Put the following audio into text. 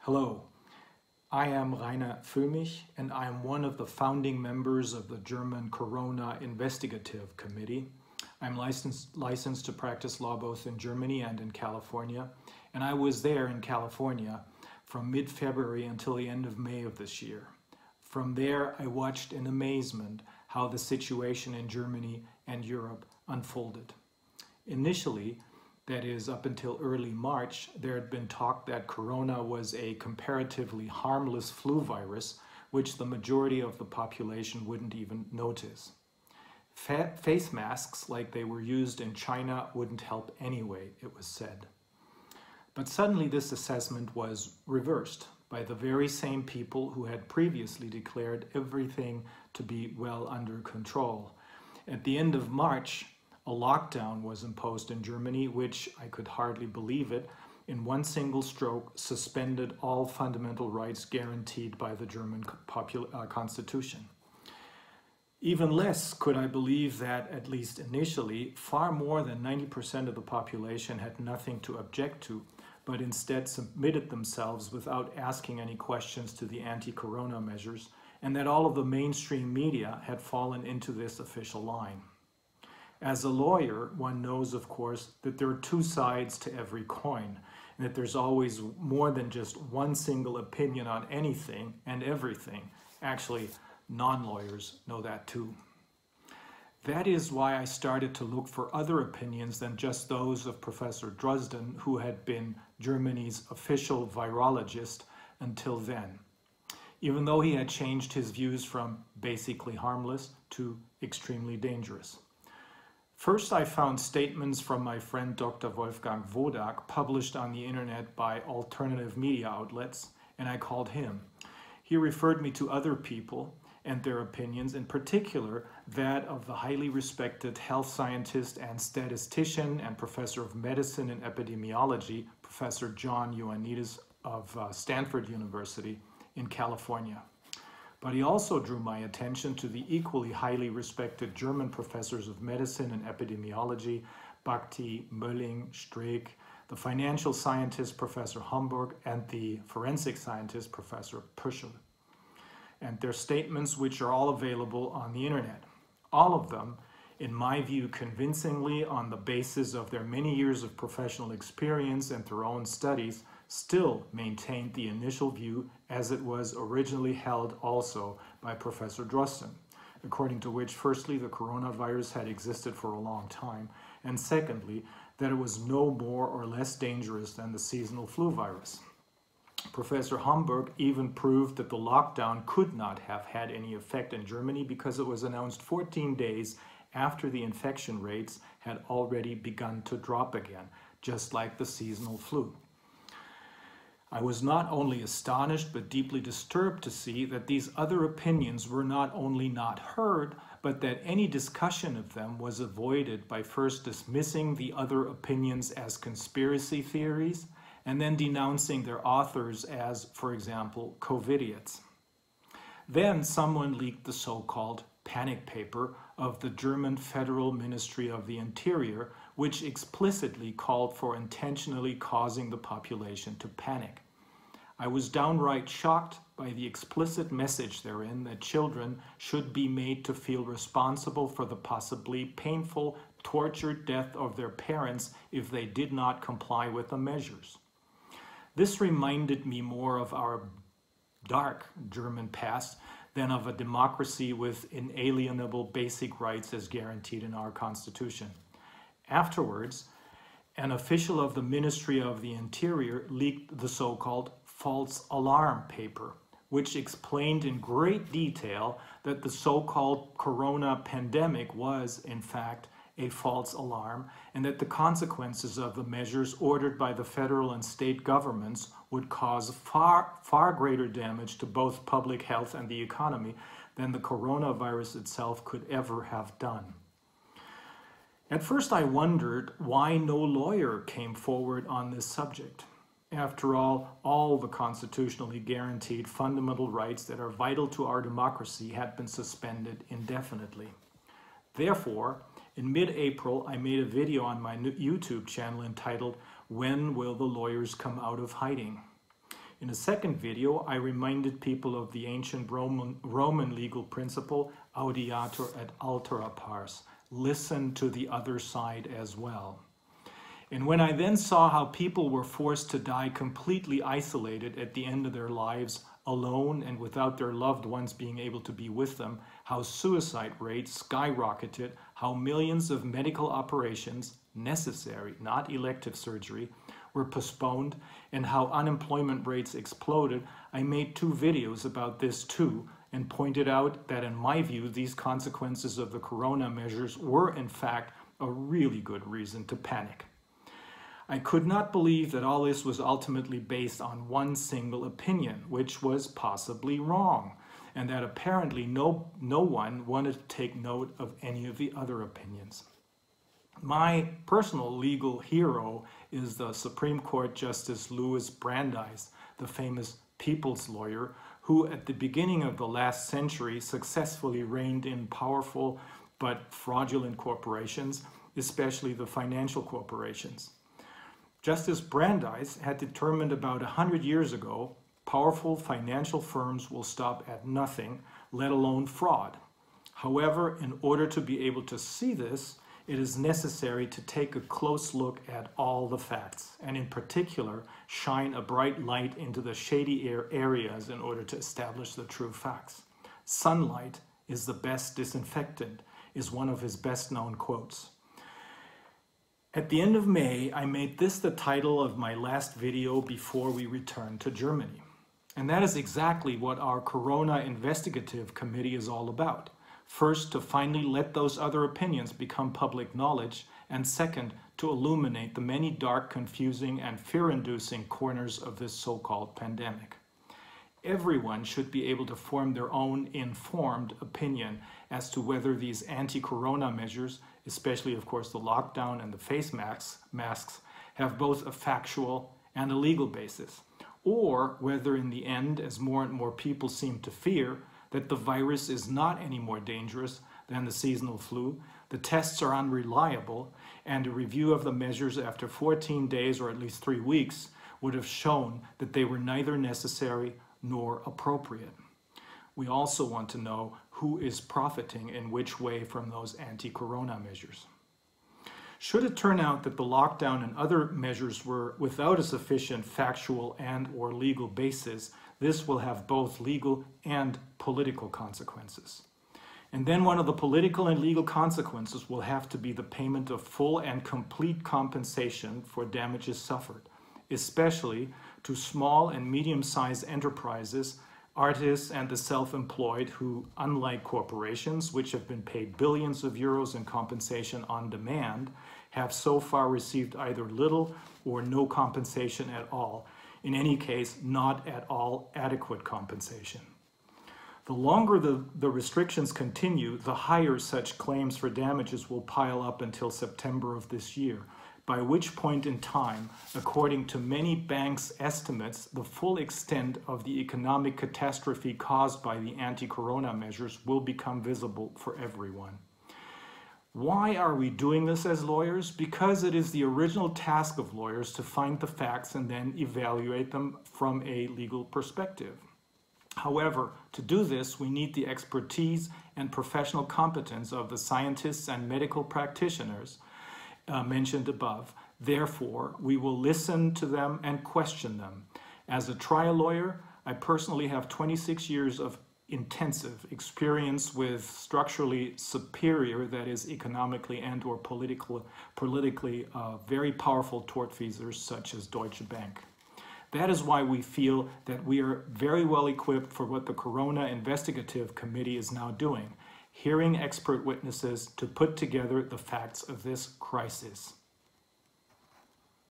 Hello, I am Rainer Füllmich and I am one of the founding members of the German Corona Investigative Committee. I'm licensed to practice law both in Germany and in California, and I was there in California from mid-February until the end of May of this year. From there, I watched in amazement how the situation in Germany and Europe unfolded. Initially, that is, up until early March, there had been talk that corona was a comparatively harmless flu virus, which the majority of the population wouldn't even notice. Face masks, like they were used in China, wouldn't help anyway, it was said. But suddenly this assessment was reversed by the very same people who had previously declared everything to be well under control. At the end of March, a lockdown was imposed in Germany, which, I could hardly believe it, in one single stroke suspended all fundamental rights guaranteed by the German constitution. Even less could I believe that, at least initially, far more than 90% of the population had nothing to object to, but instead submitted themselves without asking any questions to the anti-corona measures, and that all of the mainstream media had fallen into this official line. As a lawyer, one knows, of course, that there are two sides to every coin, and that there's always more than just one single opinion on anything and everything. Actually, non-lawyers know that too. That is why I started to look for other opinions than just those of Professor Drosten, who had been Germany's official virologist until then, even though he had changed his views from basically harmless to extremely dangerous. First, I found statements from my friend Dr. Wolfgang Wodak published on the internet by alternative media outlets, and I called him. He referred me to other people and their opinions, in particular that of the highly respected health scientist and statistician and professor of medicine and epidemiology, Professor John Ioannidis of Stanford University in California. But he also drew my attention to the equally highly respected German professors of medicine and epidemiology, Bakti, Mölling, Streeck, the financial scientist Professor Homburg, and the forensic scientist Professor Püschel, and their statements, which are all available on the internet. All of them, in my view, convincingly on the basis of their many years of professional experience and their own studies, still maintained the initial view as it was originally held also by Professor Drosten, according to which, firstly, the coronavirus had existed for a long time, and secondly, that it was no more or less dangerous than the seasonal flu virus. Professor Homburg even proved that the lockdown could not have had any effect in Germany because it was announced 14 days after the infection rates had already begun to drop again, just like the seasonal flu. I was not only astonished but deeply disturbed to see that these other opinions were not only not heard, but that any discussion of them was avoided by first dismissing the other opinions as conspiracy theories and then denouncing their authors as, for example, COVIDiots. Then someone leaked the so-called panic paper of the German Federal Ministry of the Interior, which explicitly called for intentionally causing the population to panic. I was downright shocked by the explicit message therein that children should be made to feel responsible for the possibly painful, tortured death of their parents if they did not comply with the measures. This reminded me more of our dark German past than of a democracy with inalienable basic rights as guaranteed in our constitution. Afterwards, an official of the Ministry of the Interior leaked the so-called false alarm paper, which explained in great detail that the so-called corona pandemic was, in fact, a false alarm, and that the consequences of the measures ordered by the federal and state governments would cause far greater damage to both public health and the economy than the coronavirus itself could ever have done. At first I wondered why no lawyer came forward on this subject. After all the constitutionally guaranteed fundamental rights that are vital to our democracy had been suspended indefinitely. Therefore, in mid-April, I made a video on my YouTube channel entitled, "When Will the Lawyers Come Out of Hiding?" In a second video, I reminded people of the ancient Roman legal principle, audiatur et altera pars, listen to the other side as well. And when I then saw how people were forced to die completely isolated at the end of their lives, alone and without their loved ones being able to be with them, how suicide rates skyrocketed, how millions of medical operations, necessary, not elective surgery, were postponed, and how unemployment rates exploded, I made 2 videos about this too, and pointed out that in my view, these consequences of the corona measures were in fact a really good reason to panic. I could not believe that all this was ultimately based on one single opinion, which was possibly wrong, and that apparently no one wanted to take note of any of the other opinions. My personal legal hero is the Supreme Court Justice Louis Brandeis, the famous people's lawyer, who at the beginning of the last century successfully reined in powerful but fraudulent corporations, especially the financial corporations. Justice Brandeis had determined about 100 years ago, powerful financial firms will stop at nothing, let alone fraud. However, in order to be able to see this, it is necessary to take a close look at all the facts, and in particular, shine a bright light into the shady areas in order to establish the true facts. Sunlight is the best disinfectant, is one of his best-known quotes. At the end of May, I made this the title of my last video before we returned to Germany. And that is exactly what our Corona Investigative Committee is all about. First, to finally let those other opinions become public knowledge, and second, to illuminate the many dark, confusing, and fear-inducing corners of this so-called pandemic. Everyone should be able to form their own informed opinion as to whether these anti-corona measures, especially of course the lockdown and the face masks, have both a factual and a legal basis, or whether in the end, as more and more people seem to fear, that the virus is not any more dangerous than the seasonal flu, the tests are unreliable, and a review of the measures after 14 days or at least 3 weeks would have shown that they were neither necessary nor appropriate. We also want to know who is profiting in which way from those anti-corona measures. Should it turn out that the lockdown and other measures were without a sufficient factual and/or legal basis, this will have both legal and political consequences. And then one of the political and legal consequences will have to be the payment of full and complete compensation for damages suffered, especially to small and medium-sized enterprises, artists, and the self-employed who, unlike corporations, which have been paid billions of euros in compensation on demand, have so far received either little or no compensation at all. In any case, not at all adequate compensation. The longer the restrictions continue, the higher such claims for damages will pile up until September of this year, by which point in time, according to many banks' estimates, the full extent of the economic catastrophe caused by the anti-corona measures will become visible for everyone. Why are we doing this as lawyers? Because it is the original task of lawyers to find the facts and then evaluate them from a legal perspective. However, to do this, we need the expertise and professional competence of the scientists and medical practitioners mentioned above. Therefore, we will listen to them and question them. As a trial lawyer, I personally have 26 years of intensive experience with structurally superior, that is economically and or politically very powerful tortfeasors such as Deutsche Bank. That is why we feel that we are very well equipped for what the Corona Investigative Committee is now doing, hearing expert witnesses to put together the facts of this crisis.